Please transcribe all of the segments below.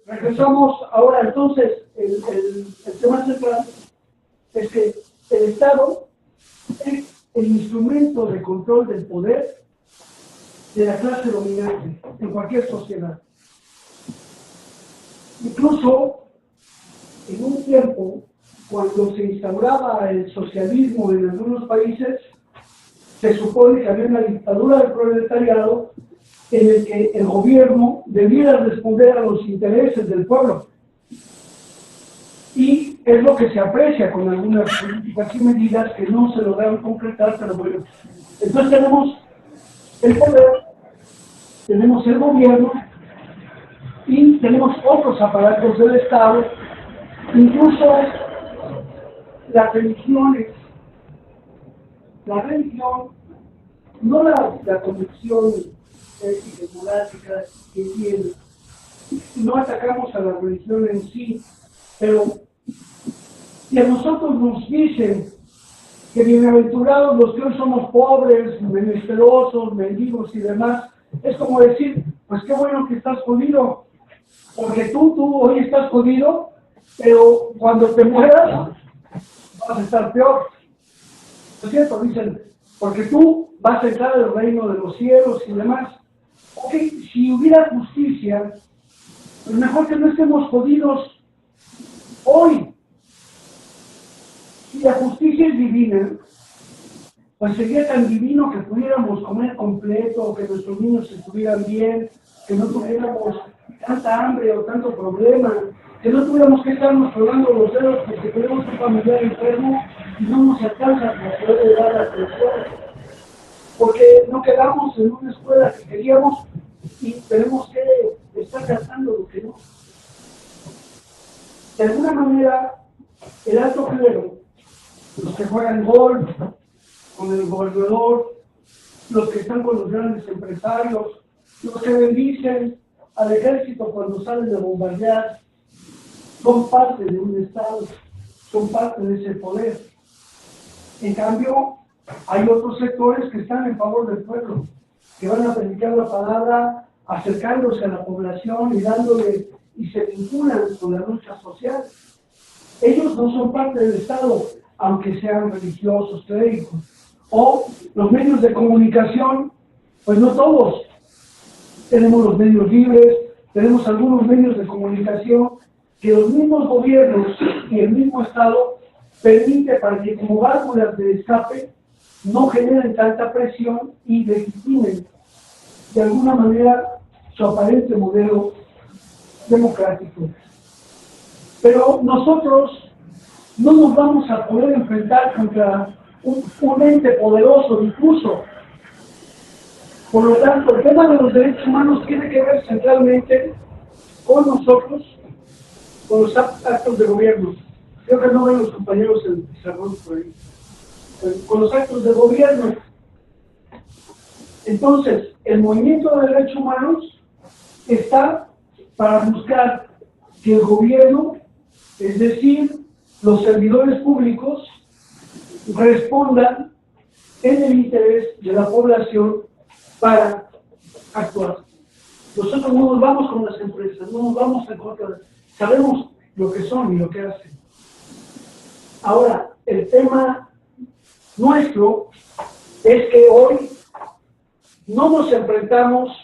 Regresamos ahora, entonces, el tema central es que el Estado es el instrumento de control del poder de la clase dominante en cualquier sociedad. Incluso en un tiempo, cuando se instauraba el socialismo en algunos países, se supone que había una dictadura del proletariado en el que el gobierno debiera responder a los intereses del pueblo. Y es lo que se aprecia con algunas políticas y medidas que no se lograron concretar, pero bueno. Entonces tenemos el poder, tenemos el gobierno y tenemos otros aparatos del Estado, incluso las religiones. La religión, no la convicción ética y moral que tiene, no atacamos a la religión en sí, pero si a nosotros nos dicen que bienaventurados los que hoy somos pobres, menesterosos, mendigos y demás, es como decir, pues qué bueno que estás jodido, porque tú hoy estás jodido, pero cuando te mueras vas a estar peor. ¿No es cierto? Dicen, porque tú vas a entrar al reino de los cielos y demás. Ok, si hubiera justicia, pues mejor que no estemos jodidos hoy. Si la justicia es divina, pues sería tan divino que pudiéramos comer completo, que nuestros niños estuvieran bien, que no tuviéramos tanta hambre o tanto problema, que no tuviéramos que estarnos probando los dedos porque tenemos un familiar enfermo y no nos alcanza para poder dar la atención, porque no quedamos en una escuela que queríamos y tenemos que estar gastando lo que no. De alguna manera, el alto clero, los que juegan golf con el gobernador, los que están con los grandes empresarios, los que bendicen al ejército cuando salen de bombardear, son parte de un Estado, son parte de ese poder. En cambio, hay otros sectores que están en favor del pueblo, que van a predicar la palabra acercándose a la población y dándole, y se vinculan con la lucha social. Ellos no son parte del Estado, aunque sean religiosos, clérigos. O los medios de comunicación, pues no todos. Tenemos los medios libres, tenemos algunos medios de comunicación que los mismos gobiernos y el mismo Estado permite para que como válvulas de escape no generen tanta presión y legitimen de alguna manera su aparente modelo democrático. Pero nosotros no nos vamos a poder enfrentar contra un ente poderoso, difuso. Por lo tanto, el tema de los derechos humanos tiene que ver centralmente con nosotros, con los actos de gobierno. Creo que no ven los compañeros el pizarrón por ahí. Con los actos de gobierno. Entonces, el movimiento de derechos humanos está para buscar que el gobierno, es decir, los servidores públicos, respondan en el interés de la población para actuar. Nosotros no nos vamos con las empresas, no nos vamos en contra. Sabemos lo que son y lo que hacen. Ahora, el tema nuestro es que hoy no nos enfrentamos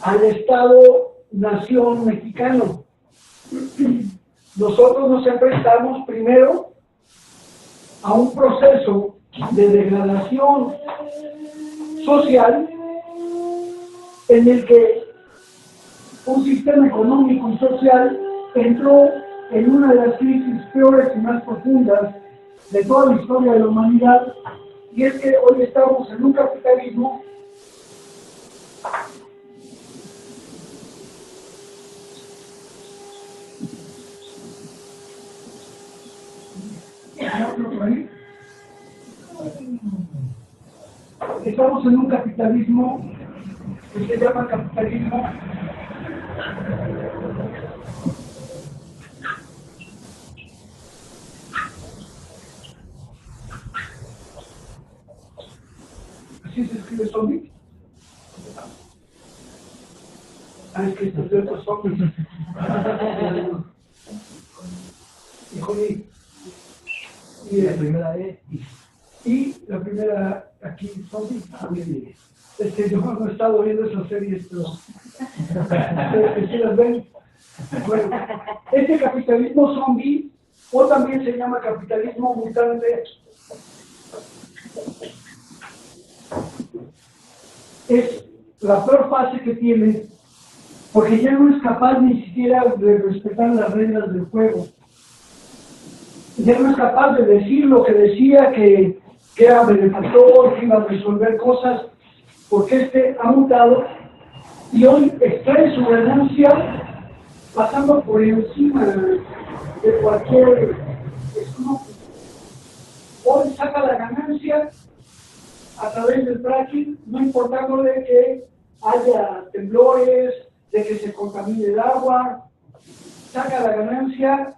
al Estado-nación mexicano. Nosotros nos enfrentamos primero a un proceso de degradación social en el que un sistema económico y social entró en una de las crisis peores y más profundas de toda la historia de la humanidad, y es que hoy estamos en un capitalismo estamos en un capitalismo que se llama capitalismo así se escribe zombie. Es que estos de otros zombies. Híjole. Y la primera vez. Y la primera aquí, zombies. Yo no he estado viendo esas series, pero ustedes sí las ven. Bueno, este capitalismo zombie, o también se llama capitalismo mutante, es la peor fase que tiene, porque ya no es capaz ni siquiera de respetar las reglas del juego. Ya no es capaz de decir lo que decía, que era benefactor, que iba a resolver cosas, porque ha mutado y hoy extrae su ganancia pasando por encima de cualquier escrúpulo. Hoy saca la ganancia a través del fracking, no importándole que haya temblores, de que se contamine el agua, saca la ganancia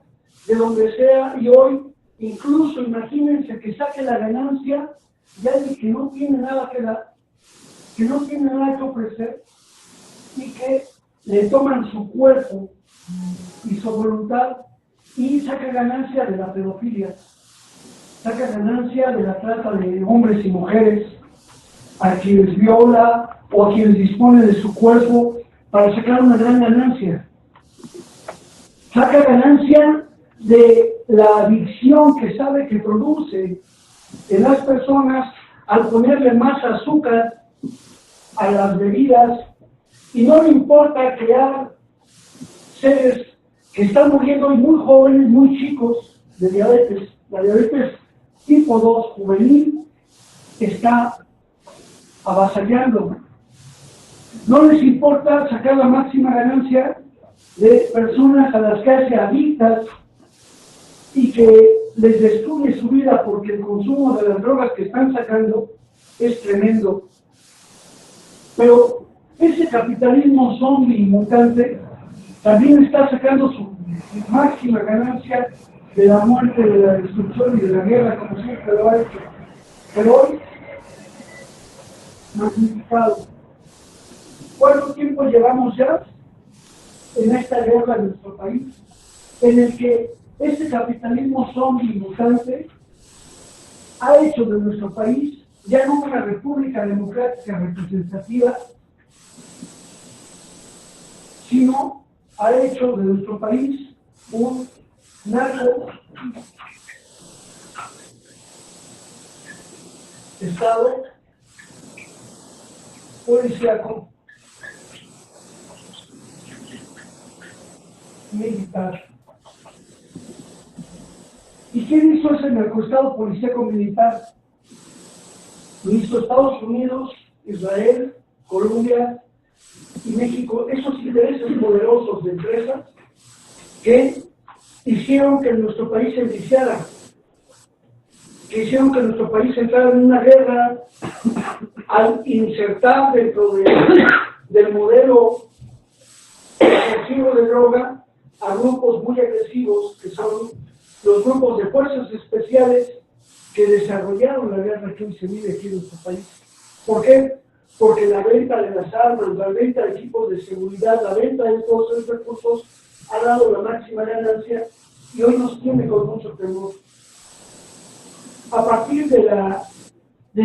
de donde sea, y hoy incluso imagínense que saque la ganancia de alguien que no tiene nada que no tiene nada que ofrecer y que le toman su cuerpo y su voluntad y saca ganancia de la pedofilia, saca ganancia de la trata de hombres y mujeres, a quienes viola o a quienes dispone de su cuerpo para sacar una gran ganancia. Saca ganancia de la adicción que sabe que produce en las personas al ponerle más azúcar a las bebidas, y no le importa crear seres que están muriendo hoy muy jóvenes, muy chicos, de diabetes. La diabetes tipo 2 juvenil está avasallando. No les importa sacar la máxima ganancia de personas a las que hace adictas y que les destruye su vida, porque el consumo de las drogas que están sacando es tremendo. Pero ese capitalismo zombie y mutante también está sacando su máxima ganancia de la muerte, de la destrucción y de la guerra, como siempre lo ha hecho. Pero hoy, magnificado. ¿Cuánto tiempo llevamos ya en esta guerra en nuestro país, en el que este capitalismo zombie y mutante ha hecho de nuestro país ya no una república democrática representativa, sino ha hecho de nuestro país un narco estado policíaco militar. ¿Y quién hizo ese narcoestado policíaco militar? Lo hizo Estados Unidos, Israel, Colombia y México, esos intereses poderosos de empresas que hicieron que nuestro país se enviciara, que hicieron que nuestro país entrara en una guerra al insertar dentro del modelo agresivo de droga a grupos muy agresivos, que son los grupos de fuerzas especiales que desarrollaron la guerra que hoy se vive aquí en nuestro país. ¿Por qué? Porque la venta de las armas, la venta de equipos de seguridad, la venta de todos esos recursos ha dado la máxima ganancia y hoy nos tiene con mucho temor. A partir de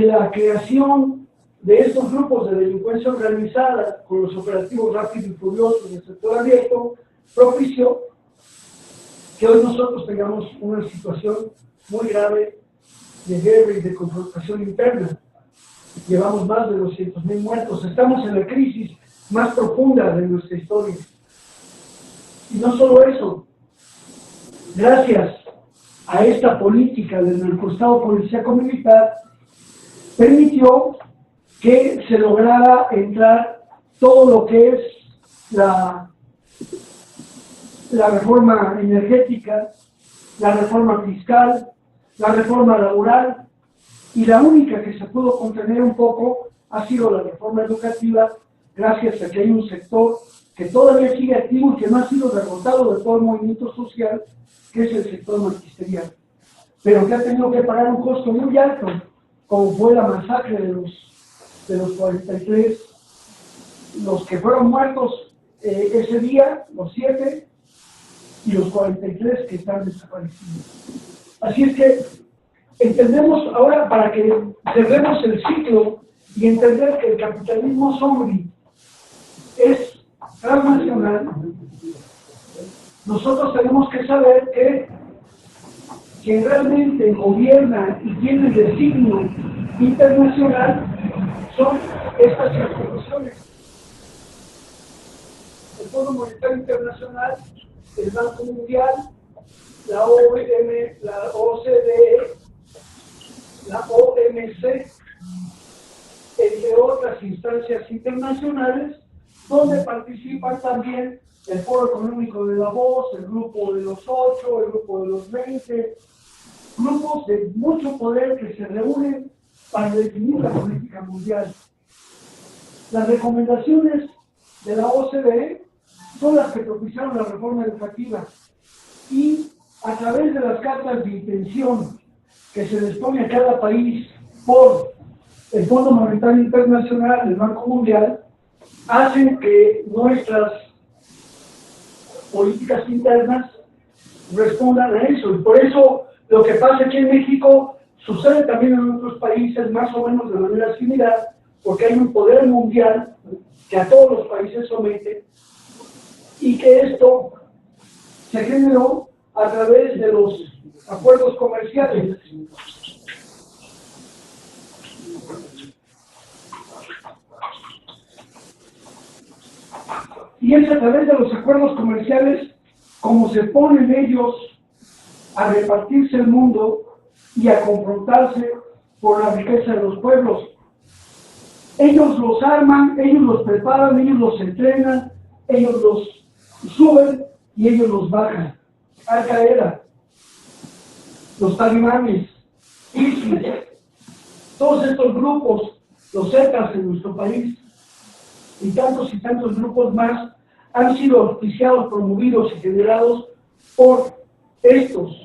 la creación de estos grupos de delincuencia organizada con los operativos rápidos y furiosos del sector abierto, propició que hoy nosotros tengamos una situación muy grave de guerra y de confrontación interna. Llevamos más de 200,000 muertos. Estamos en la crisis más profunda de nuestra historia. Y no solo eso, gracias a esta política del narcoestado policíaco militar, permitió que se lograra entrar todo lo que es la reforma energética, la reforma fiscal, la reforma laboral, y la única que se pudo contener un poco ha sido la reforma educativa, gracias a que hay un sector que todavía sigue activo y que no ha sido derrotado de todo el movimiento social, que es el sector magisterial, pero que ha tenido que pagar un costo muy alto, como fue la masacre de los 43, los que fueron muertos ese día, los 7 y los 43 que están desaparecidos. Así es que entendemos ahora, para que cerremos el ciclo y entender que el capitalismo zombie es transnacional, nosotros tenemos que saber que quien realmente gobierna y tiene el designio internacional son estas instituciones: el Fondo Monetario Internacional, el Banco Mundial, la OMC, la OCDE, la OMC, entre otras instancias internacionales, donde participan también el Foro Económico de Davos, el Grupo de los 8, el Grupo de los 20, grupos de mucho poder que se reúnen para definir la política mundial. Las recomendaciones de la OCDE son las que propiciaron la reforma educativa, y a través de las cartas de intención que se les pone a cada país por el Fondo Monetario Internacional, el Banco Mundial, hacen que nuestras políticas internas respondan a eso. Y por eso lo que pasa aquí en México sucede también en otros países más o menos de manera similar, porque hay un poder mundial que a todos los países somete, y que esto se generó a través de los acuerdos comerciales. Y es a través de los acuerdos comerciales como se ponen ellos a repartirse el mundo y a confrontarse por la riqueza de los pueblos. Ellos los arman, ellos los preparan, ellos los entrenan, ellos los suben y ellos los bajan. Al Qaeda, los talibanes, ISIS, todos estos grupos, los Zetas en nuestro país, y tantos grupos más, han sido auspiciados, promovidos y generados por estos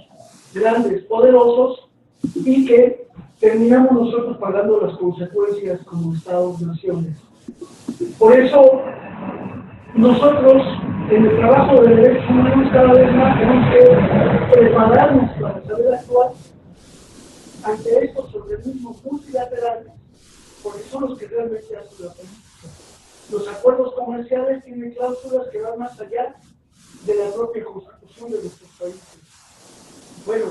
grandes poderosos, y que terminamos nosotros pagando las consecuencias como Estados-naciones. Por eso, nosotros, en el trabajo de derechos humanos, cada vez más tenemos que prepararnos para saber actuar ante estos organismos multilaterales, porque son los que realmente hacen la política. Los acuerdos comerciales tienen cláusulas que van más allá de la propia constitución de nuestros países. Bueno,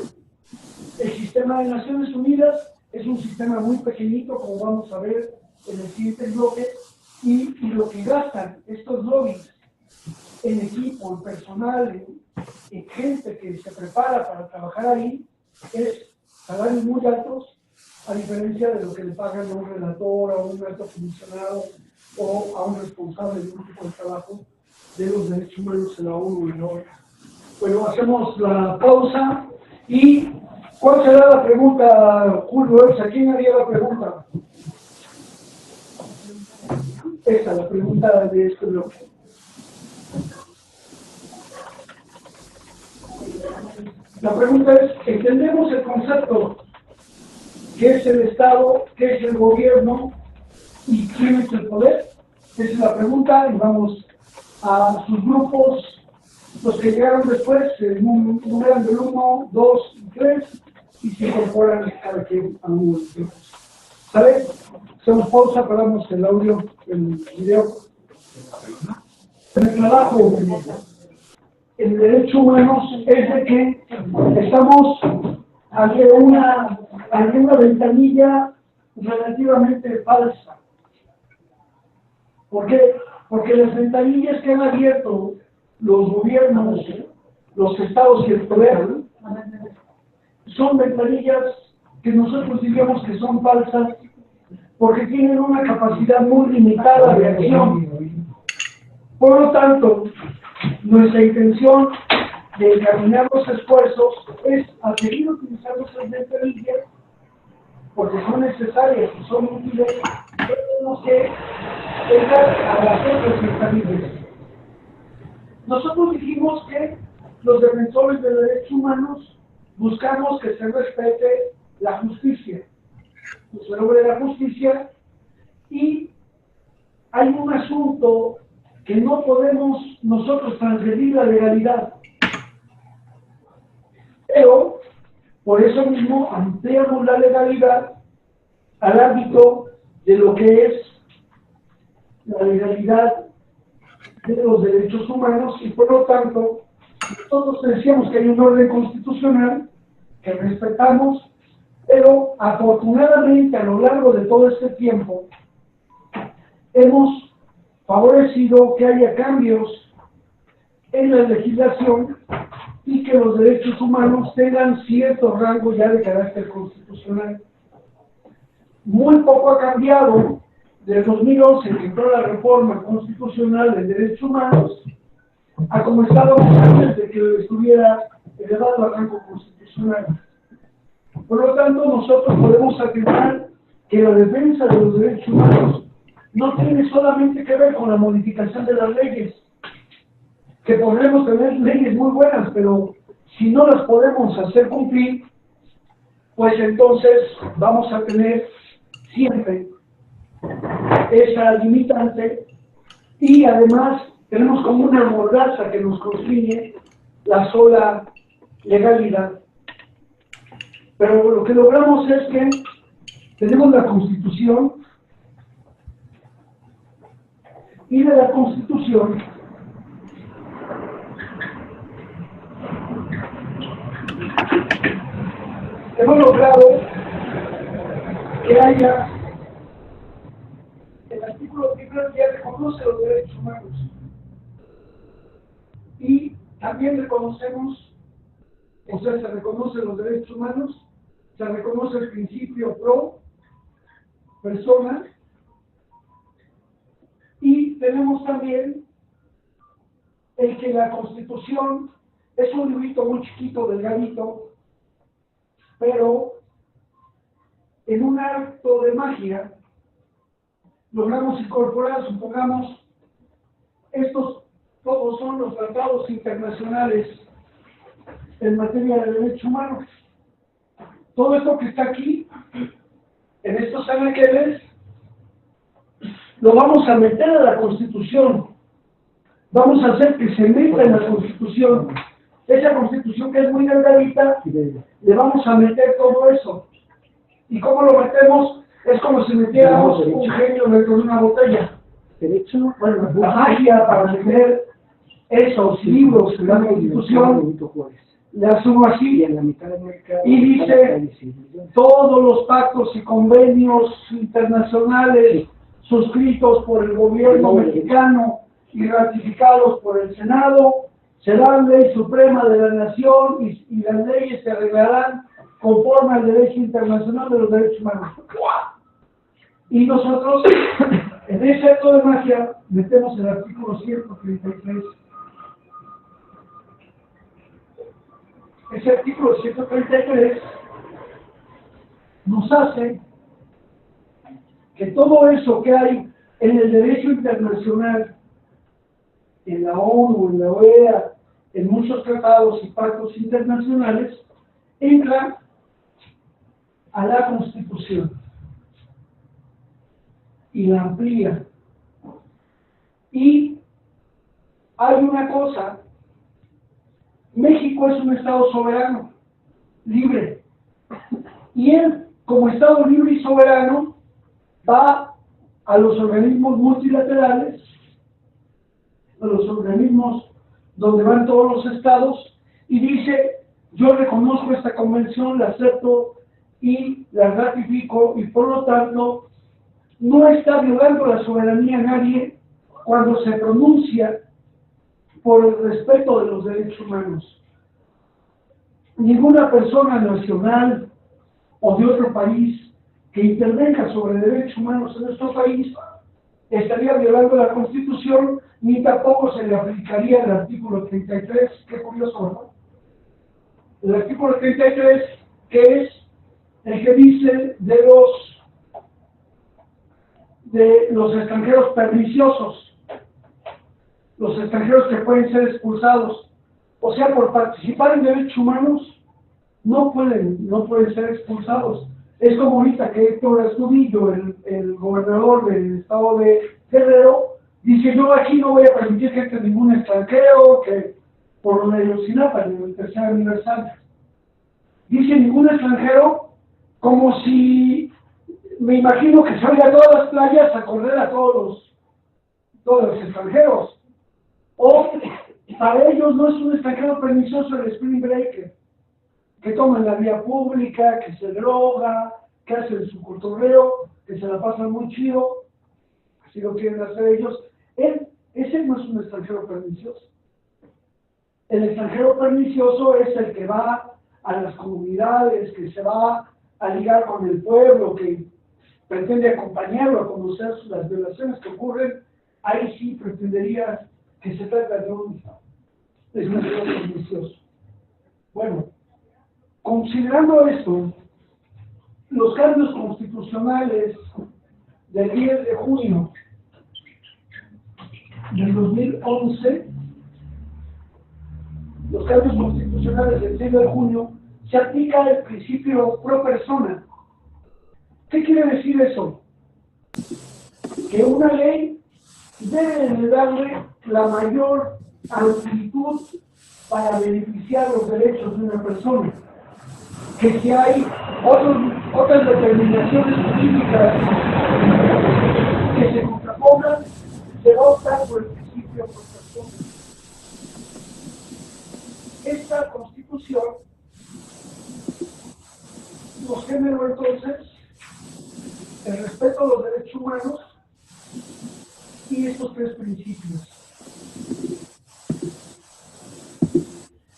el sistema de Naciones Unidas es un sistema muy pequeñito, como vamos a ver en el siguiente bloque, y lo que gastan estos lobbies en equipo, en personal, en gente que se prepara para trabajar ahí, es salarios muy altos, a diferencia de lo que le pagan a un relator, a un alto comisionado o a un responsable de un tipo de trabajo de los derechos humanos en la ONU y en la OEA. Bueno, hacemos la pausa. ¿Y cuál será la pregunta, Julio? ¿A quién haría la pregunta? Esta, la pregunta de este bloque. La pregunta es: ¿entendemos el concepto qué es el Estado, qué es el gobierno y quién es el poder? Esa es la pregunta, y vamos a sus grupos. Los que llegaron después numeran del 1, 2 y 3 y se incorporan cada quien a uno de los grupos. ¿Sale? Hacemos pausa, paramos el audio, el video. En el trabajo en derechos humanos es de que estamos ante una ventanilla relativamente falsa. ¿Por qué? Porque las ventanillas que han abierto los gobiernos, los estados y el poder son ventanillas que nosotros diríamos que son falsas, porque tienen una capacidad muy limitada de acción. Por lo tanto, nuestra intención de encaminar los esfuerzos es a seguir utilizando esas ventanillas, porque son necesarias y son útiles, pero tenemos que dejar a las otras ventanillas. Nosotros dijimos que los defensores de derechos humanos buscamos que se respete la justicia, se logre la justicia, y hay un asunto que no podemos nosotros transgredir la legalidad. Pero, por eso mismo, ampliamos la legalidad al ámbito de lo que es la legalidad de los derechos humanos y, por lo tanto, nosotros decíamos que hay un orden constitucional que respetamos, pero afortunadamente a lo largo de todo este tiempo hemos favorecido que haya cambios en la legislación y que los derechos humanos tengan cierto rango ya de carácter constitucional. Muy poco ha cambiado desde 2011, que entró la reforma constitucional de derechos humanos, a como estábamos antes de que estuviera elevado al rango constitucional. Por lo tanto, nosotros podemos afirmar que la defensa de los derechos humanos no tiene solamente que ver con la modificación de las leyes, que podremos tener leyes muy buenas, pero si no las podemos hacer cumplir, pues entonces vamos a tener siempre esa limitante y además tenemos como una mordaza que nos constriñe la sola legalidad. Pero lo que logramos es que tenemos la Constitución y de la Constitución hemos logrado que haya el artículo primero ya reconoce los derechos humanos y también reconocemos, o sea, se reconocen los derechos humanos, se reconoce el principio pro persona y tenemos también el que la Constitución es un librito muy chiquito, delgadito, pero en un acto de magia logramos incorporar, supongamos, estos todos son los tratados internacionales en materia de derechos humanos. Todo esto que está aquí, en estos anaqueles, lo vamos a meter a la Constitución. Vamos a hacer que se meta en la Constitución. Esa Constitución que es muy delgadita, le vamos a meter todo eso. ¿Y cómo lo metemos? Es como si metiéramos un genio dentro de una botella. Derecho, Bueno, la magia para meter esos libros en la Constitución, la sumo así, y dice todos los pactos y convenios internacionales suscritos por el gobierno mexicano y ratificados por el Senado serán ley suprema de la nación y las leyes se arreglarán conforme al derecho internacional de los derechos humanos. Y nosotros, en ese acto de magia, metemos el artículo 133. Ese artículo 133 nos hace que todo eso que hay en el derecho internacional, en la ONU, en la OEA, en muchos tratados y pactos internacionales, entra a la Constitución y la amplía. Y hay una cosa: México es un Estado soberano, libre, y él, como Estado libre y soberano, va a los organismos multilaterales, a los organismos donde van todos los estados, y dice: yo reconozco esta convención, la acepto y la ratifico, y por lo tanto no está violando la soberanía a nadie cuando se pronuncia por el respeto de los derechos humanos. Ninguna persona nacional o de otro país que intervenga sobre derechos humanos en nuestro país estaría violando la Constitución, ni tampoco se le aplicaría el artículo 33, qué curioso, ¿no? El artículo 33, que es el que dice de los extranjeros perniciosos, los extranjeros que pueden ser expulsados, o sea, por participar en derechos humanos, no pueden ser expulsados. Es como ahorita que Héctor Astudillo, el gobernador del estado de Guerrero, Dice, yo aquí no voy a permitir que entre ningún extranjero, que por lo de Ayotzinapa, en el tercer aniversario. Dice ningún extranjero, como si, me imagino que salga a todas las playas a correr a todos los extranjeros. O para ellos no es un extranjero pernicioso el spring breaker, que toma en la vía pública, que se droga, que hacen su cotorreo, que se la pasan muy chido, así lo quieren hacer ellos. Ese no es un extranjero pernicioso. El extranjero pernicioso es el que va a las comunidades, que se va a ligar con el pueblo, que pretende acompañarlo a conocer las violaciones que ocurren. Ahí sí pretendería que se trata de un extranjero pernicioso. Bueno, considerando esto, los cambios constitucionales del 10 de junio del 2011, los cambios constitucionales del 10 de junio, se aplica el principio pro persona. ¿Qué quiere decir eso? Que una ley debe de darle la mayor amplitud para beneficiar los derechos de una persona. Que si hay otras determinaciones jurídicas que se contrapongan, se va a optar por el principio pro persona. Esta Constitución nos generó entonces el respeto a los derechos humanos y estos tres principios.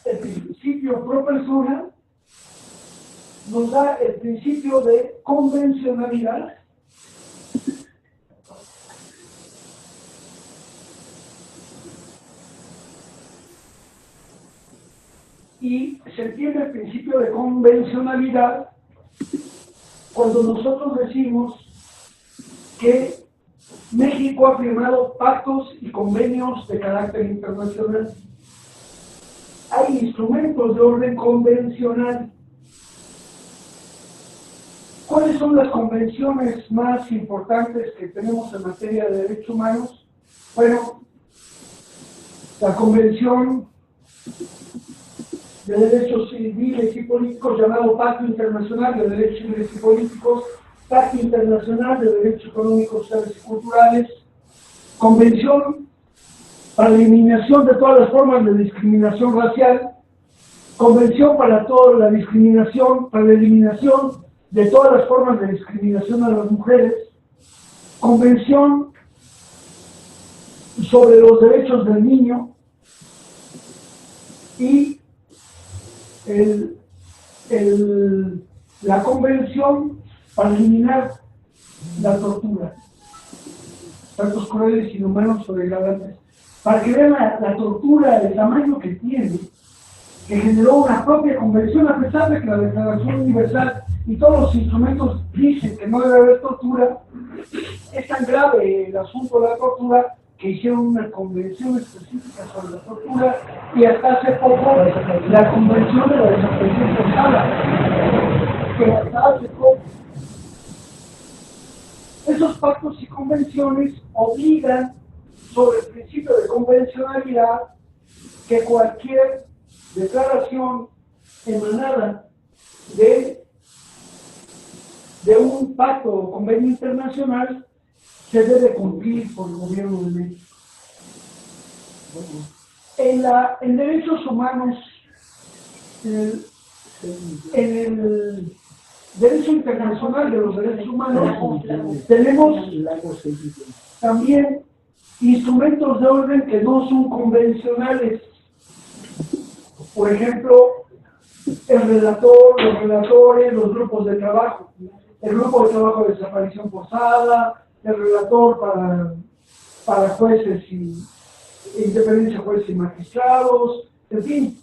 El principio pro persona nos da el principio de convencionalidad y se entiende el principio de convencionalidad cuando nosotros decimos que México ha firmado pactos y convenios de carácter internacional. Hay instrumentos de orden convencional. ¿Cuáles son las convenciones más importantes que tenemos en materia de derechos humanos? Bueno, la Convención de Derechos Civiles y Políticos, llamado Pacto Internacional de Derechos Civiles y Políticos, Pacto Internacional de Derechos Económicos, Sociales y Culturales, Convención para la Eliminación de todas las formas de discriminación racial, Convención para toda la discriminación, para la eliminación de todas las formas de discriminación a las mujeres, Convención sobre los derechos del niño y la Convención para eliminar la tortura, tratos crueles, inhumanos o degradantes. Para que vean la tortura, el tamaño que tiene, que generó una propia convención, a pesar de que la Declaración Universal y todos los instrumentos dicen que no debe haber tortura. Es tan grave el asunto de la tortura que hicieron una convención específica sobre la tortura y hasta hace poco la convención de la desaparición forzada, que hasta hace poco. Esos pactos y convenciones obligan sobre el principio de convencionalidad que cualquier declaración emanada de un pacto o convenio internacional se debe cumplir por el gobierno de México. En derechos humanos, en el derecho internacional de los derechos humanos, tenemos también instrumentos de orden que no son convencionales. Por ejemplo, el relator, los relatores, los grupos de trabajo. El grupo de trabajo de desaparición forzada, el relator para jueces y independencia de jueces y magistrados, en fin.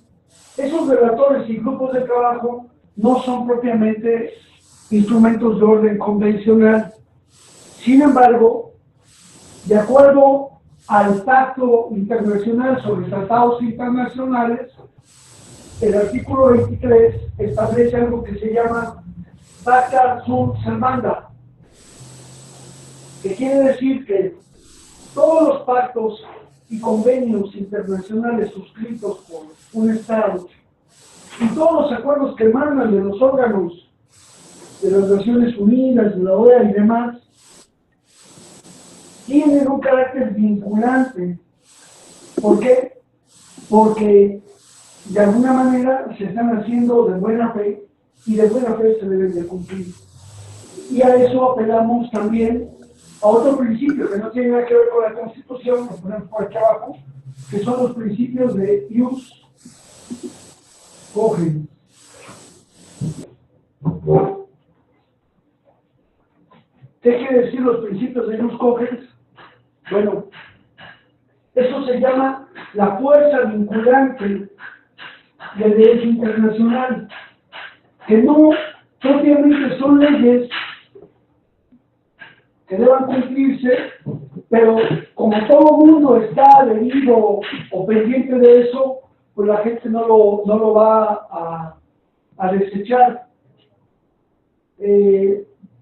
Esos relatores y grupos de trabajo no son propiamente instrumentos de orden convencional. Sin embargo, de acuerdo al Pacto Internacional sobre Tratados Internacionales, el artículo 23 establece algo que se llama Pacta sunt servanda, que quiere decir que todos los pactos y convenios internacionales suscritos por un Estado y todos los acuerdos que emanan de los órganos de las Naciones Unidas, de la OEA y demás, tienen un carácter vinculante. ¿Por qué? Porque de alguna manera se están haciendo de buena fe y de buena fe se deben de cumplir. Y a eso apelamos también a otro principio que no tiene nada que ver con la Constitución, lo ponemos por aquí abajo, que son los principios de ius cogens. ¿Qué quiere decir los principios de ius cogens? Bueno, eso se llama la fuerza vinculante del derecho internacional, que no propiamente son leyes que deban cumplirse, pero como todo mundo está adherido o pendiente de eso, pues la gente no lo va a desechar.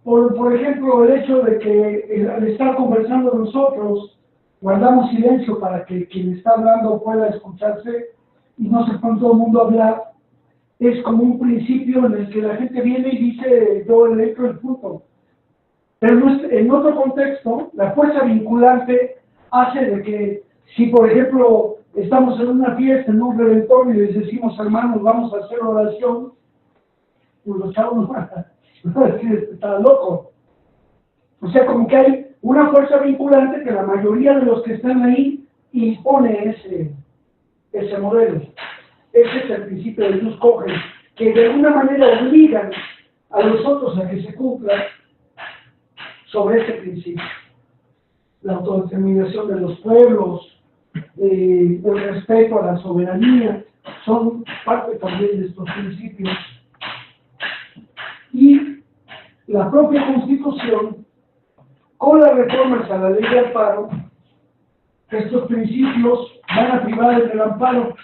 Por ejemplo, el hecho de que al estar conversando nosotros, guardamos silencio para que quien está hablando pueda escucharse y no se pone todo el mundo a hablar, es como un principio en el que la gente viene y dice, yo le entro el punto. Pero en otro contexto, la fuerza vinculante hace de que si, por ejemplo, estamos en una fiesta, en un reventón y les decimos, hermanos, vamos a hacer oración, pues los chavos van a decir, está loco. O sea, como que hay una fuerza vinculante que la mayoría de los que están ahí impone ese modelo. Ese es el principio de ius cogens, que de alguna manera obligan a los otros a que se cumplan sobre ese principio. La autodeterminación de los pueblos, el respeto a la soberanía, son parte también de estos principios. Y la propia Constitución, con las reformas a la ley de amparo, estos principios van a privar del amparo,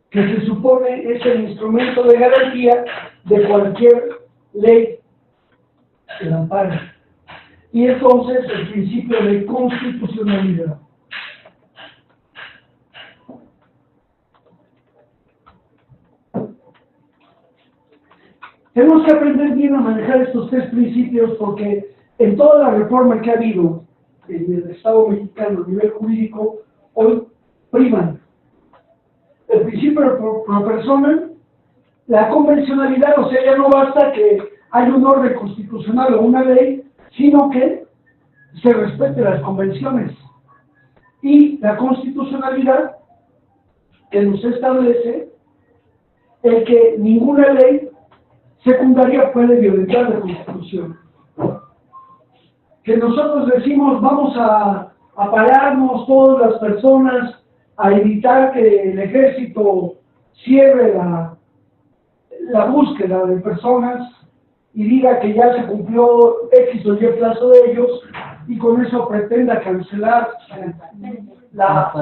que se supone es el instrumento de garantía de cualquier ley que la ampare. Y entonces el principio de constitucionalidad. Tenemos que aprender bien a manejar estos tres principios porque en toda la reforma que ha habido en el Estado mexicano a nivel jurídico, hoy priman el principio de pro persona, la convencionalidad, o sea, ya no basta que haya un orden constitucional o una ley, sino que se respeten las convenciones. Y la constitucionalidad que nos establece el que ninguna ley secundaria puede violentar la Constitución. Que nosotros decimos vamos a pararnos todas las personas a evitar que el ejército cierre la búsqueda de personas y diga que ya se cumplió X o Y plazo de ellos y con eso pretenda cancelar la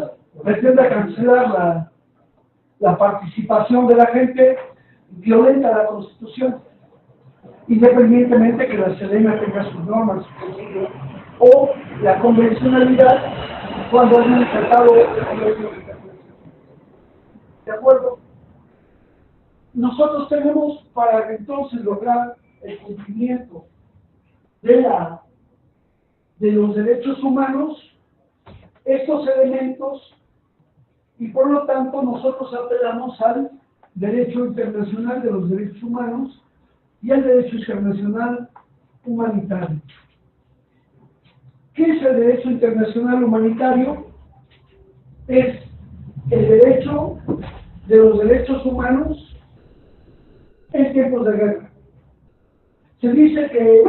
participación de la gente, violenta la Constitución, independientemente que la Sedena tenga sus normas, o la convencionalidad cuando hay un tratado de acuerdo. Nosotros tenemos para entonces lograr el cumplimiento de los derechos humanos estos elementos y por lo tanto nosotros apelamos al derecho internacional de los derechos humanos y al derecho internacional humanitario. ¿Qué es el derecho internacional humanitario? Es el derecho de los derechos humanos en tiempos de guerra. Se dice que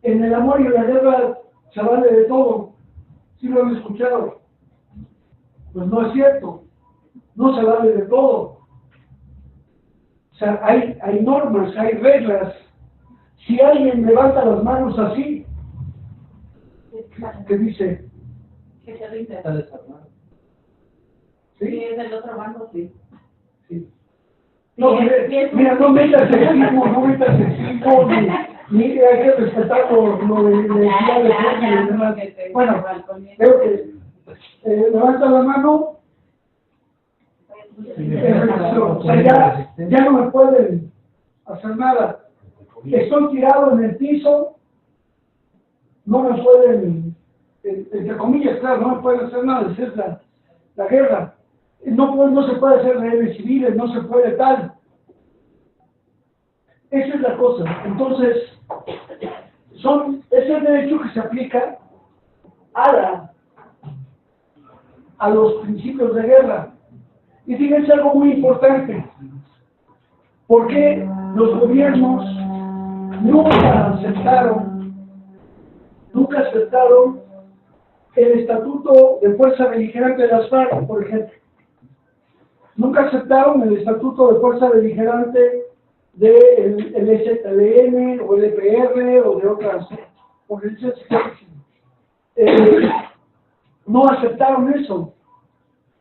en el amor y en la guerra se vale de todo. ¿Sí lo han escuchado? Pues no es cierto. No se vale de todo. O sea, hay normas, hay reglas. Si alguien levanta las manos así, ¿qué dice? Que se rinde. Está desarmado. ¿Sí? Si es del otro bando, sí. Sí. No, mira, no metas el tipo, Y hay que respetar lo de y demás. Bueno, creo que levanta la mano. O sea, ya no me pueden hacer nada. Estoy tirado en el piso, no me pueden, entre comillas, claro, no me pueden hacer nada, esa es la guerra. No se puede hacer rehenes civiles, no se puede tal. Esa es la cosa. Entonces, es el derecho que se aplica a los principios de guerra. Y fíjense algo muy importante. ¿Por qué los gobiernos nunca aceptaron el estatuto de fuerza beligerante de las FARC, por ejemplo? Nunca aceptaron el estatuto de fuerza beligerante del EZLN o el EPR o de otras organizaciones. No aceptaron eso.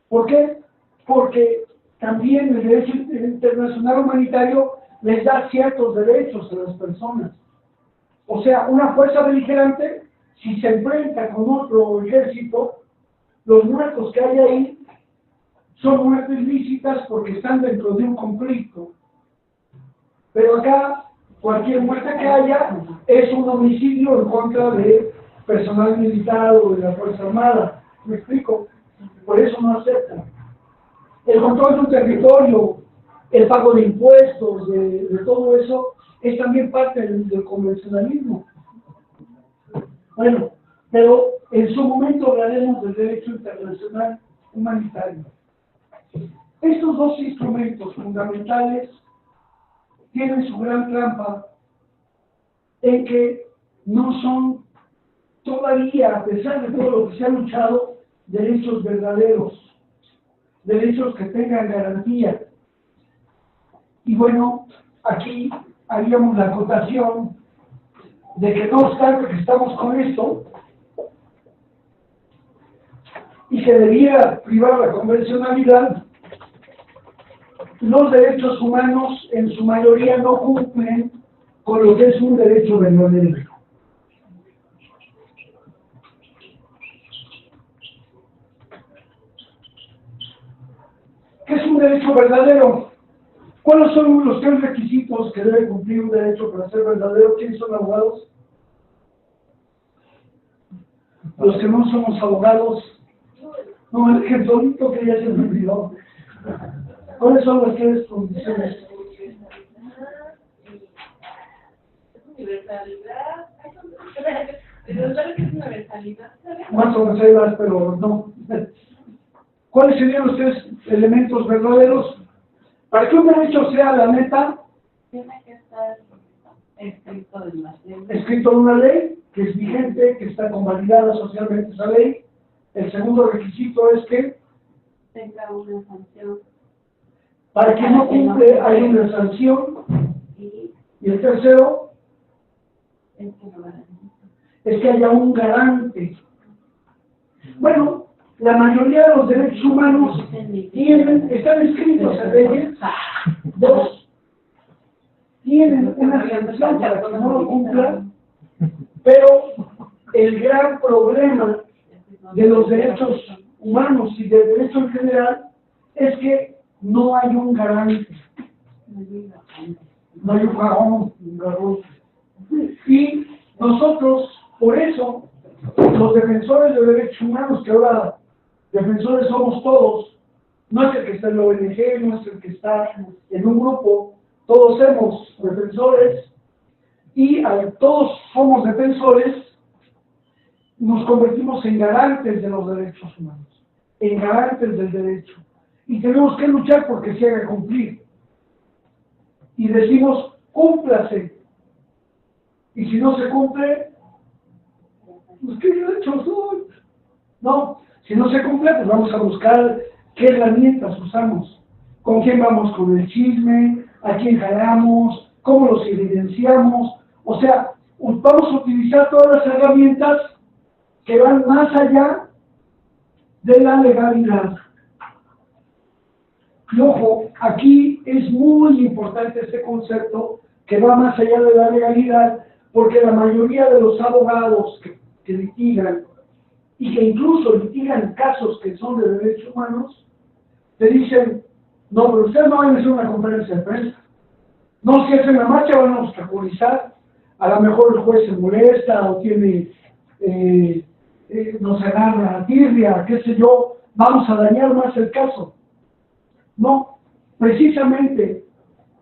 ¿Por qué? Porque también el derecho internacional humanitario les da ciertos derechos a las personas. O sea, una fuerza beligerante, si se enfrenta con otro ejército, los muertos que hay ahí son muertes lícitas porque están dentro de un conflicto. Pero acá, cualquier muerte que haya es un homicidio en contra de personal militar o de la Fuerza Armada. ¿Me explico? Por eso no aceptan. El control de un territorio, el pago de impuestos, de todo eso, es también parte del convencionalismo. Bueno, pero en su momento hablaremos del derecho internacional humanitario. Estos dos instrumentos fundamentales tienen su gran trampa en que no son todavía, a pesar de todo lo que se ha luchado, derechos verdaderos, derechos que tengan garantía. Y bueno, aquí haríamos la acotación de que no obstante que estamos con esto y que debiera privar la convencionalidad, los derechos humanos en su mayoría no cumplen con lo que es un derecho verdadero. ¿Qué es un derecho verdadero? ¿Cuáles son los 3 requisitos que debe cumplir un derecho para ser verdadero? ¿Quiénes son abogados? Los que no somos abogados. No, el que solito que ya se me olvidó. ¿Cuáles son las 3 condiciones? Universalidad. ¿Pero sabes qué es universalidad? Más o menos, pero no. ¿Cuáles serían los 3 elementos verdaderos? Para que un derecho sea la neta, Tiene que estar escrito en la ley. Escrito en una ley que es vigente, que está convalidada socialmente esa ley. El segundo requisito es que Tenga una sanción. para quien no cumple hay una sanción. Y Y el tercero es que lo garantiza. es que haya un garante. Bueno, la mayoría de los derechos humanos están escritos en leyes. 2, tienen una sanción para que no lo cumpla, pero el gran problema de los derechos humanos y del derecho en general es que no hay un garante, no hay un garante. Y nosotros, por eso, los defensores de derechos humanos, que ahora defensores somos todos, no es el que está en la ONG, no es el que está en un grupo, todos somos defensores, y al todos somos defensores, nos convertimos en garantes de los derechos humanos, en garantes del derecho, y tenemos que luchar porque se haga cumplir. Y decimos, cúmplase, y si no se cumple, pues ¿qué derechos son? No, si no se cumple, pues vamos a buscar qué herramientas usamos, con quién vamos con el chisme, a quién jalamos, cómo los evidenciamos. O sea, vamos a utilizar todas las herramientas que van más allá de la legalidad. Y ojo, aquí es muy importante este concepto que va más allá de la legalidad, porque la mayoría de los abogados que litigan y que incluso litigan casos que son de derechos humanos, te dicen, no, pero ustedes no van a hacer una conferencia de prensa. No, si hacen la marcha van a obstaculizar. A lo mejor el juez se molesta o tiene, nos agarra a tirria, qué sé yo, vamos a dañar más el caso. No, precisamente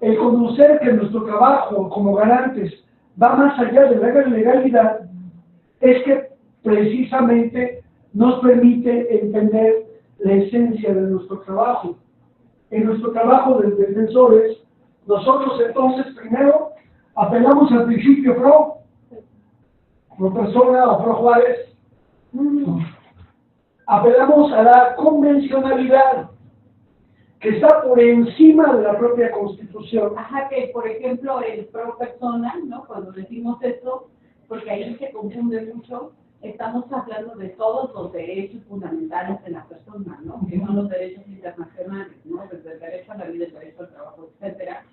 el conocer que nuestro trabajo como garantes va más allá de la legalidad es que precisamente nos permite entender la esencia de nuestro trabajo. En nuestro trabajo de defensores, nosotros entonces primero apelamos al principio pro persona o pro Juárez, apelamos a la convencionalidad que está por encima de la propia Constitución. Ajá, que por ejemplo el pro persona, ¿no? Cuando decimos eso, porque ahí se confunde mucho, estamos hablando de todos los derechos fundamentales de la persona, ¿no? Que son los derechos internacionales, ¿no? Desde el derecho a la vida, el derecho al trabajo, etcétera.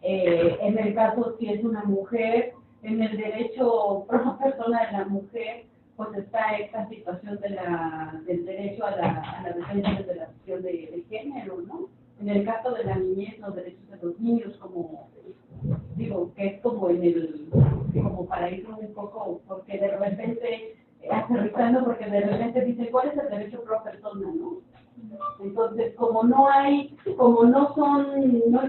En el caso si es una mujer, en el derecho pro persona de la mujer, pues está esta situación del derecho a la defensa de la cuestión de género, ¿no? En el caso de la niñez, los derechos de los niños, como digo, que es como como para ir un poco, porque de repente, aterrizando, porque de repente dice, ¿cuál es el derecho pro persona, no? Entonces, como no es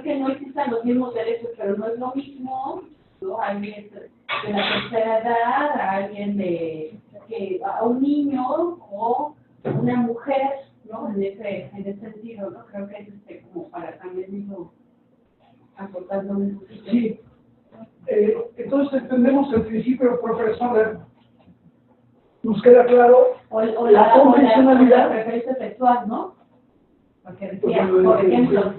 que no existan los mismos derechos, pero no es lo mismo, ¿no? Alguien de la tercera edad, a alguien a un niño o una mujer, ¿no? En ese sentido, ¿no? Creo que es como para también irlo acortando un poquito. Sí. Entonces entendemos el principio pro persona. Nos queda claro o la convencionalidad. la preferencia sexual, ¿no? Porque decía, por ejemplo,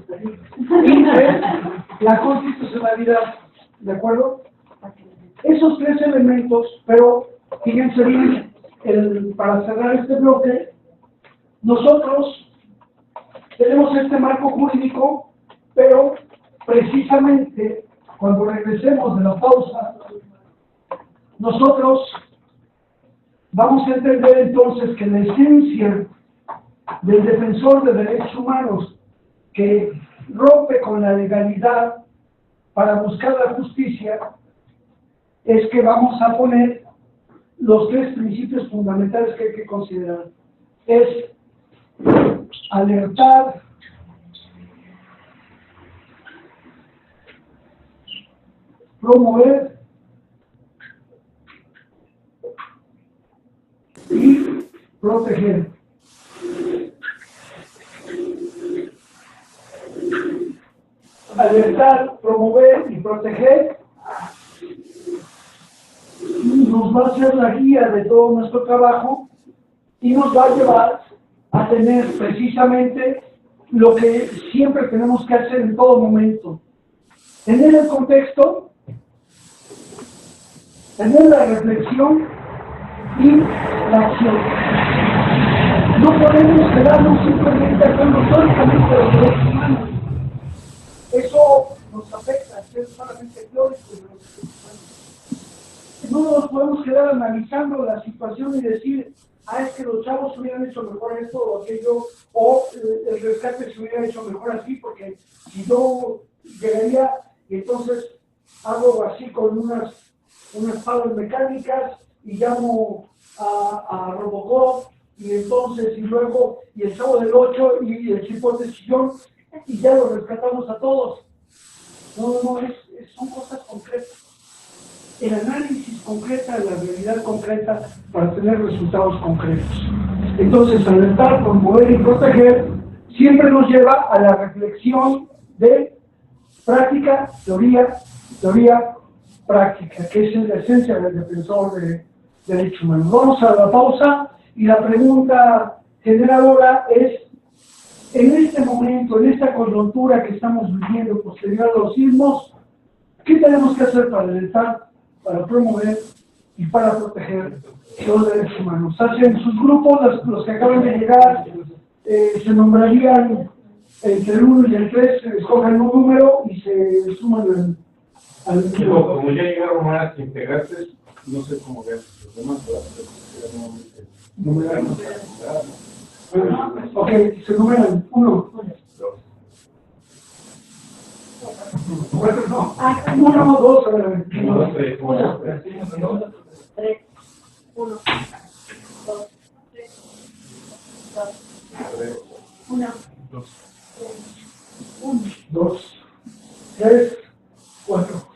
la constitucionalidad, ¿de acuerdo? Esos tres elementos, pero fíjense bien, para cerrar este bloque, nosotros tenemos este marco jurídico, pero precisamente cuando regresemos de la pausa, nosotros vamos a entender entonces que la esencia del defensor de derechos humanos que rompe con la legalidad para buscar la justicia es que vamos a poner los tres principios fundamentales que hay que considerar. Es alertar, promover y proteger. Alertar, promover y proteger nos va a ser la guía de todo nuestro trabajo y nos va a llevar a tener precisamente lo que siempre tenemos que hacer en todo momento. Tener el contexto, tener la reflexión y la acción. No podemos quedarnos simplemente hablando solamente de los derechos humanos. Eso nos afecta, ser solamente teóricos de los derechos humanos. No nos podemos quedar analizando la situación y decir, es que los chavos hubieran hecho mejor esto o aquello, o el rescate se hubiera hecho mejor así, porque si yo llegaría y entonces hago así con unas palas mecánicas y llamo a Robocop, y entonces, y luego, y el Chavo del 8 y el Chipote Chillón, y ya lo rescatamos a todos. No, son cosas concretas. El análisis concreto de la realidad concreta para tener resultados concretos. Entonces, alertar, promover y proteger siempre nos lleva a la reflexión de práctica, teoría, práctica, que es la esencia del defensor de derechos humanos. Vamos a la pausa y la pregunta generadora es, en este momento, en esta coyuntura que estamos viviendo posterior a los sismos, ¿qué tenemos que hacer para alertar, para promover y para proteger los derechos humanos? Hacen sus grupos, los que acaban de llegar, se nombrarían entre el 1 y el 3, escogen un número y se suman Digo, como ya llegaron más integrantes, no sé cómo vean los demás, pero No me dan. Ok, se numeran 1, 4, no. 1, 2, a ver. 1, 2, 3, 1, 2, 3. 3, 1, 2, 3, 1, 2, 3, 4.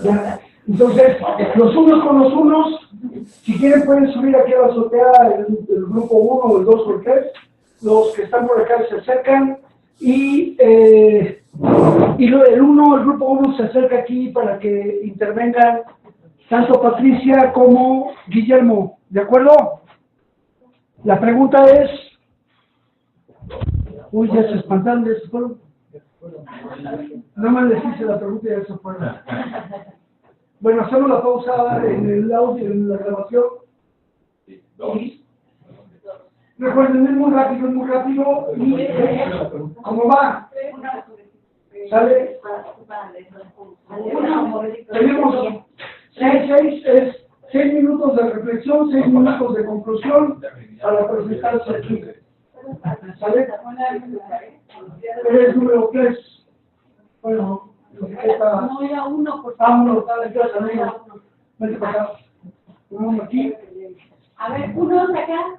Ya. Entonces, los unos con los unos, si quieren pueden subir aquí a la azotea el grupo 1 o el 2 o el 3. Los que están por acá se acercan y el 1, el grupo 1 se acerca aquí para que intervengan tanto Patricia como Guillermo. ¿De acuerdo? La pregunta es... Uy, ya se espantaron, ya se fueron. Nada más les hice la pregunta y ya se fueron. Bueno, hacemos la pausa en el audio, en la grabación. Recuerden, es muy rápido y ¿cómo va? ¿Sale? Tenemos 6 es 6 minutos de reflexión, 6 minutos de conclusión para presentarse aquí. ¿Sale? Eres número 3. Bueno, etiqueta. No era 1, por Vámonos, vente para acá. Vamos aquí. A ver, 1 de acá.